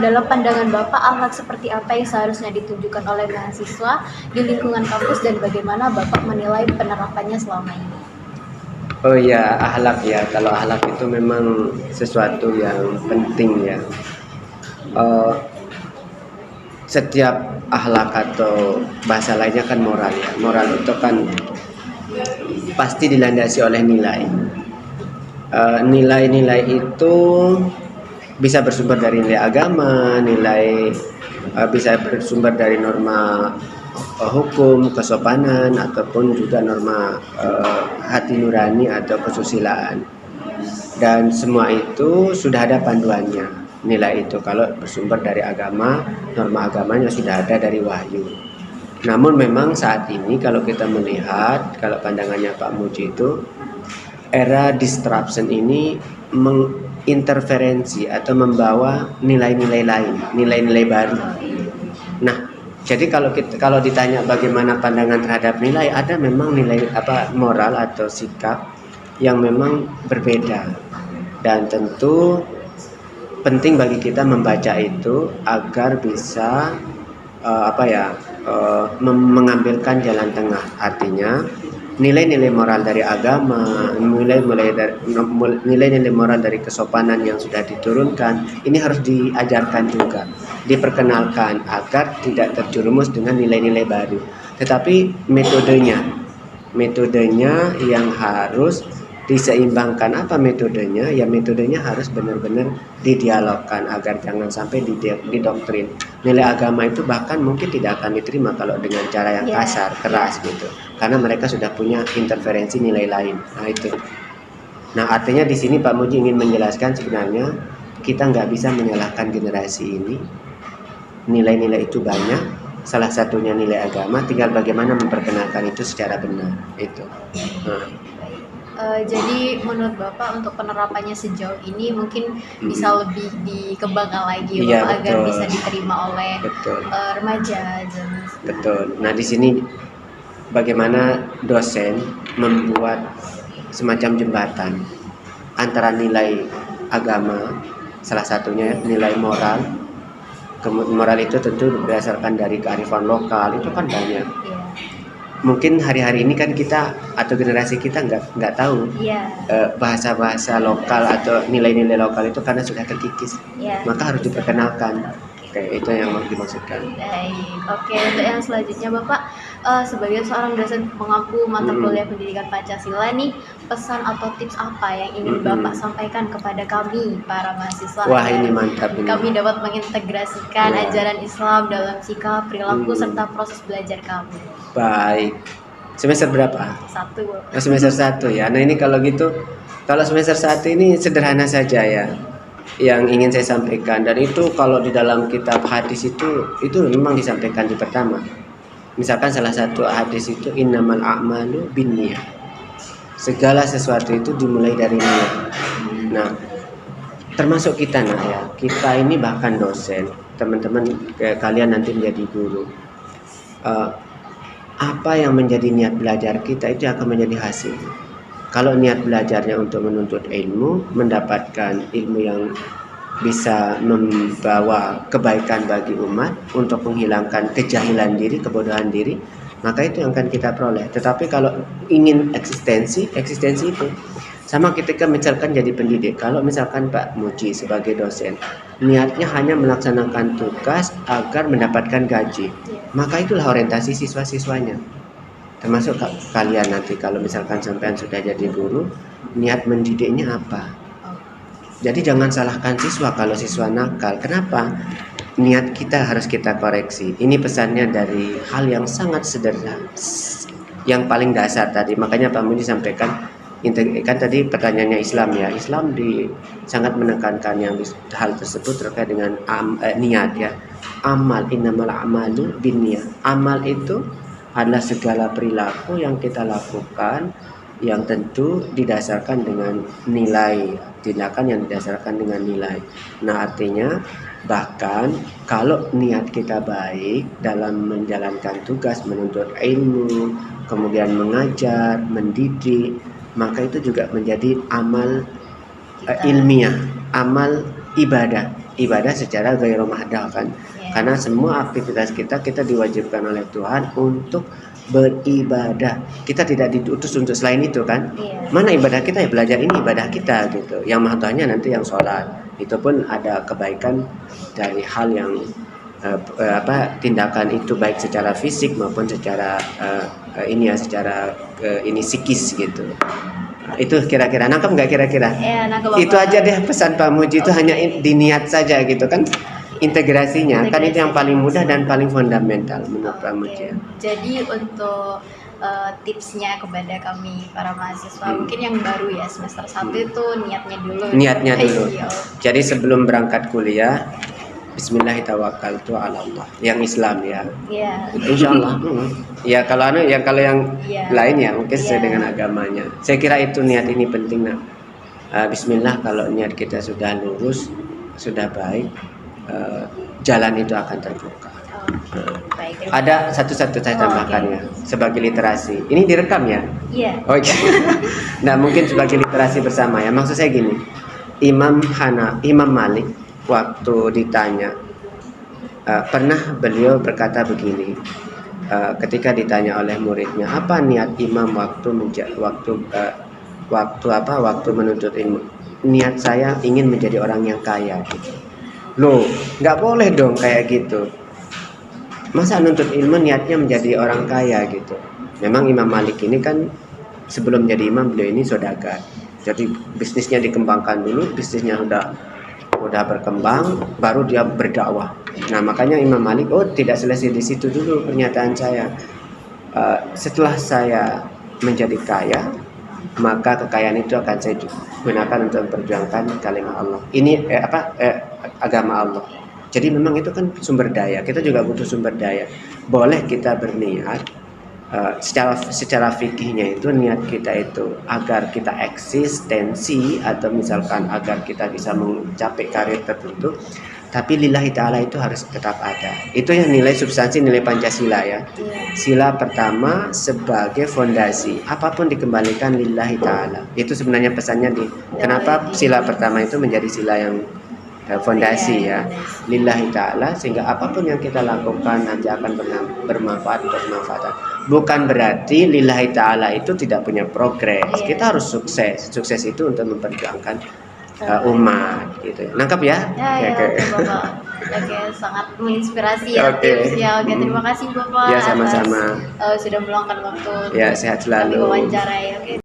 dalam pandangan Bapak, akhlak seperti apa yang seharusnya ditunjukkan oleh mahasiswa di lingkungan kampus dan bagaimana Bapak menilai penerapannya selama ini? Oh ya, akhlak ya. Kalau akhlak itu memang sesuatu yang penting ya. Eh, Setiap akhlak atau bahasa lainnya kan moral ya. Moral itu kan pasti dilandasi oleh nilai. Nilai-nilai itu bisa bersumber dari nilai agama, bisa bersumber dari norma hukum, kesopanan, ataupun juga norma hati nurani atau kesusilaan. Dan semua itu sudah ada panduannya. Nilai itu kalau bersumber dari agama, norma agamanya sudah ada dari wahyu. Namun memang saat ini kalau kita melihat, kalau pandangannya Pak Muji itu, era disruption ini menginterferensi atau membawa nilai-nilai lain, nilai-nilai baru. Nah, jadi kalau ditanya bagaimana pandangan terhadap nilai, ada memang nilai moral atau sikap yang memang berbeda. Dan tentu penting bagi kita membaca itu agar bisa mengambilkan jalan tengah. Artinya nilai-nilai moral dari agama, nilai-nilai moral dari kesopanan yang sudah diturunkan, ini harus diajarkan juga, diperkenalkan agar tidak terjerumus dengan nilai-nilai baru. Tetapi metodenya yang harus diseimbangkan. Apa metodenya? Ya metodenya harus benar-benar didialogkan agar jangan sampai didoktrin. Nilai agama itu bahkan mungkin tidak akan diterima kalau dengan cara yang kasar, keras gitu. Karena mereka sudah punya interferensi nilai lain. Nah itu. Nah artinya di sini Pak Muji ingin menjelaskan sebenarnya kita nggak bisa menyalahkan generasi ini. Nilai-nilai itu banyak. Salah satunya nilai agama. Tinggal bagaimana memperkenalkan itu secara benar. Itu. Nah. Jadi menurut Bapak untuk penerapannya sejauh ini mungkin bisa lebih dikembangkan lagi Bapak, agar bisa diterima oleh remaja. Betul. Nah di sini bagaimana dosen membuat semacam jembatan antara nilai agama, salah satunya nilai moral. Moral itu tentu berdasarkan dari kearifan lokal, itu kan banyak. Mungkin hari-hari ini kan kita atau generasi kita nggak tahu bahasa-bahasa lokal atau nilai-nilai lokal itu karena sudah terkikis, maka harus diperkenalkan. Oke, itu yang mau dimaksudkan. Oke, untuk yang selanjutnya Bapak sebagai seorang dosen pengaku mata kuliah pendidikan Pancasila nih, pesan atau tips apa yang ingin Bapak sampaikan kepada kami para mahasiswa? Wah ini mantap ini. Kami dapat mengintegrasikan ajaran Islam dalam sikap, perilaku serta proses belajar kami. Baik. Semester berapa? 1. Semester 1 ya. Nah ini kalau gitu, kalau semester 1 ini sederhana saja ya yang ingin saya sampaikan. Dan itu kalau di dalam kitab hadis itu memang disampaikan di pertama. Misalkan salah satu hadis itu innamal a'malu binniyah. Segala sesuatu itu dimulai dari niat. Nah, termasuk kita kita ini bahkan dosen, teman-teman kalian nanti menjadi guru. Apa yang menjadi niat belajar kita itu akan menjadi hasil. Kalau niat belajarnya untuk menuntut ilmu, mendapatkan ilmu yang bisa membawa kebaikan bagi umat, untuk menghilangkan kejahilan diri, kebodohan diri, maka itu yang akan kita peroleh. Tetapi kalau ingin eksistensi itu sama ketika misalkan jadi pendidik. Kalau misalkan Pak Muji sebagai dosen niatnya hanya melaksanakan tugas agar mendapatkan gaji, maka itulah orientasi siswa-siswanya. Termasuk kalian nanti kalau misalkan sampean sudah jadi guru, niat mendidiknya apa? Jadi jangan salahkan siswa kalau siswa nakal. Kenapa? Niat kita harus kita koreksi. Ini pesannya dari hal yang sangat sederhana, yang paling dasar tadi. Makanya Pak Muji sampaikan, kan tadi pertanyaannya Islam ya. Islam sangat menekankan yang hal tersebut terkait dengan niat ya. Amal, innamal a'malu binniyah. Amal itu adalah segala perilaku yang kita lakukan yang tentu didasarkan dengan nilai, tindakan yang didasarkan dengan nilai. Nah artinya bahkan kalau niat kita baik dalam menjalankan tugas menuntut ilmu, kemudian mengajar, mendidik, maka itu juga menjadi amal ilmiah, amal ibadah. ibadah secara ghairu mahdah kan. Iya. Karena semua aktivitas kita diwajibkan oleh Tuhan untuk beribadah. Kita tidak diutus untuk selain itu kan. Iya. Mana ibadah kita, ya belajar ini ibadah kita gitu. Yang mahdohnya nanti yang sholat. Itu pun ada kebaikan dari hal yang tindakan itu baik secara fisik maupun secara secara psikis gitu. Itu kira-kira nangkep nggak kira-kira? Ya, nangkep, Itu Bapak. aja deh pesan Pak Muji itu hanya diniat saja gitu kan. Integrasinya kan itu yang paling mudah dan paling fundamental menurut Pak Muji. Jadi untuk tipsnya kepada kami para mahasiswa mungkin yang baru ya semester 1 itu niatnya dulu. Niatnya dulu. Iya. Jadi sebelum berangkat kuliah, Bismillahirrahmanirrahim. Yang Islam ya. Iya. Insyaallah. Ya kalau yang Iya. lain ya mungkin sesuai Iya. dengan agamanya. Saya kira itu niat ini penting nak. Bismillah, kalau niat kita sudah lurus, sudah baik, jalan itu akan terbuka. Baik. Ada satu-satu saya tambahkan ya sebagai literasi. Ini direkam ya? Iya. Oh iya. Nah mungkin sebagai literasi bersama ya. Maksud saya gini, Imam Malik waktu ditanya, pernah beliau berkata begini, ketika ditanya oleh muridnya, apa niat imam waktu menuntut ilmu? Niat saya ingin menjadi orang yang kaya. Gitu. Loh, nggak boleh dong kayak gitu. Masa nuntut ilmu niatnya menjadi orang kaya gitu. Memang Imam Malik ini kan sebelum jadi imam beliau ini saudagar. Jadi bisnisnya dikembangkan dulu, bisnisnya udah berkembang, baru dia berdakwah. Nah makanya Imam Malik, tidak selesai di situ dulu pernyataan saya. Setelah saya menjadi kaya, maka kekayaan itu akan saya gunakan untuk memperjuangkan kalimat Allah. Ini agama Allah. Jadi memang itu kan sumber daya. Kita juga butuh sumber daya. Boleh kita berniat secara fikihnya itu niat kita itu agar kita eksistensi atau misalkan agar kita bisa mencapai karir tertentu. Tapi lillahi ta'ala itu harus tetap ada. Itu yang nilai substansi, nilai Pancasila ya. Sila pertama sebagai fondasi. Apapun dikembalikan lillahi ta'ala. Itu sebenarnya pesannya kenapa sila pertama itu menjadi sila yang fondasi ya. Lillahi ta'ala, sehingga apapun yang kita lakukan nanti akan bermanfaat untuk kemanfaatan. Bukan berarti lillahi ta'ala itu tidak punya progres. Kita harus sukses. Sukses itu untuk memperjuangkan umat gitu. Nangkap ya? Oke, Bapak. Oke, sangat menginspirasi ya tipsnya. Oke, terima kasih Bapak. Ya, sama-sama. Sudah meluangkan waktu. Ya, sehat selalu. Wawancara ya. Oke,